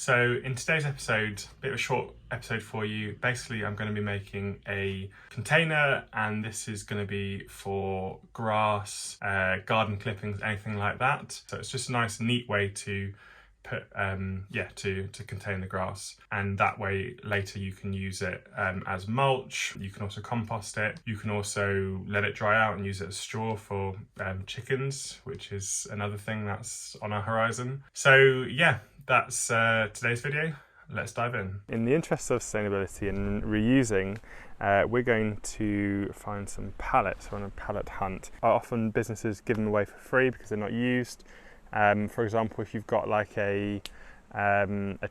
So in today's episode, a bit of a short episode for you. Basically, I'm going to be making a container, and this is going to be for grass, garden clippings, anything like that. So it's just a nice, neat way to put, to contain the grass, and that way later you can use it as mulch. You can also compost it. You can also let it dry out and use it as straw for chickens, which is another thing that's on our horizon. So yeah, that's today's video. Let's dive in. In the interest of sustainability and reusing, we're going to find some pallets. We're on a pallet hunt. Often businesses give them away for free because they're not used. For example, if you've got like a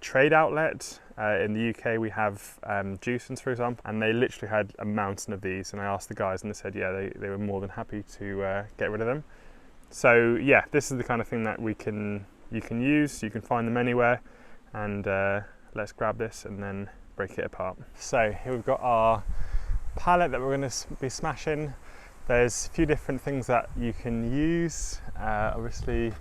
trade outlet, in the UK we have Juicens, for example, and they literally had a mountain of these, and I asked the guys and they said yeah, they were more than happy to get rid of them. So yeah, this is the kind of thing that you can use. You can find them anywhere, and let's grab this and then break it apart. So here we've got our pallet that we're going to be smashing. There's a few different things that you can use. Obviously,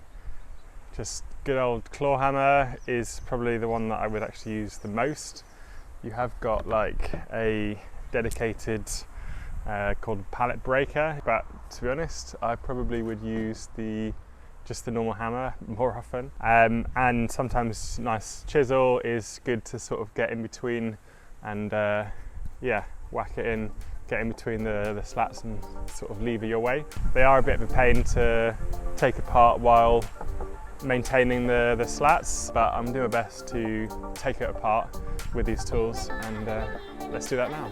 just good old claw hammer is probably the one that I would actually use the most. You have got like a dedicated called pallet breaker, but to be honest, I probably would use just the normal hammer more often. And sometimes nice chisel is good to sort of get in between and whack it in, get in between the slats and sort of lever your way. They are a bit of a pain to take apart while maintaining the slats, but I'm doing my best to take it apart with these tools, and let's do that now.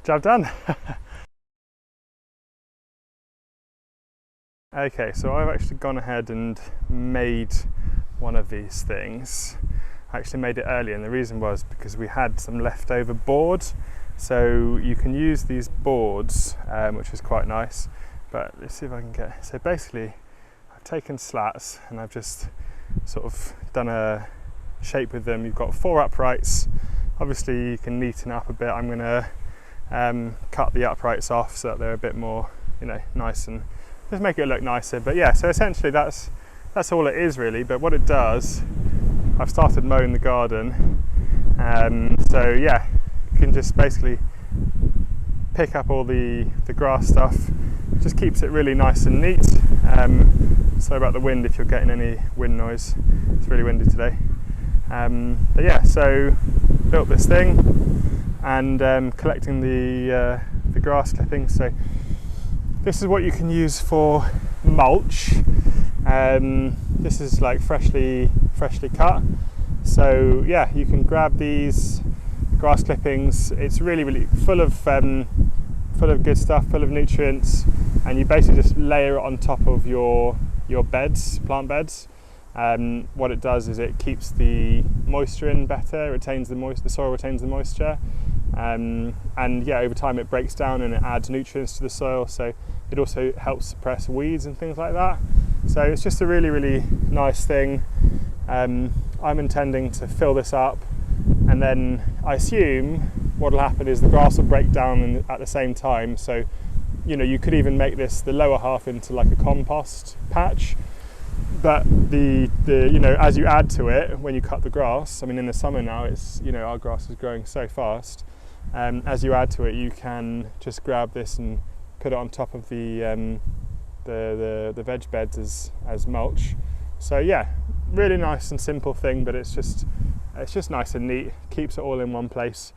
Job done. Okay, so I've actually gone ahead and made one of these things. I actually made it earlier, and the reason was because we had some leftover board. So you can use these boards, which is quite nice. But let's see if I can get. So basically, I've taken slats and I've just sort of done a shape with them. You've got 4 uprights. Obviously, you can neaten up a bit. I'm going to cut the uprights off so that they're a bit more, nice, and just make it look nicer. But yeah, so essentially that's all it is really. But what it does, I've started mowing the garden, so yeah, you can just basically pick up all the grass stuff. It just keeps it really nice and neat. Sorry about the wind if you're getting any wind noise. It's really windy today. But yeah, so built this thing and collecting the grass clippings. So this is what you can use for mulch. This is like freshly cut. So yeah, you can grab these grass clippings. It's really full of good stuff, full of nutrients, and you basically just layer it on top of your beds, plant beds. What it does is it keeps the moisture in better, the soil retains the moisture, and yeah, over time it breaks down and it adds nutrients to the soil, so it also helps suppress weeds and things like that. So it's just a really nice thing. I'm intending to fill this up, and then I assume what will happen is the grass will break down at the same time. So you could even make the lower half into like a compost patch. But as you add to it, when you cut the grass, I mean in the summer now, it's our grass is growing so fast. As you add to it, you can just grab this and put it on top of the veg beds as mulch. So yeah, really nice and simple thing, but it's just nice and neat, keeps it all in one place.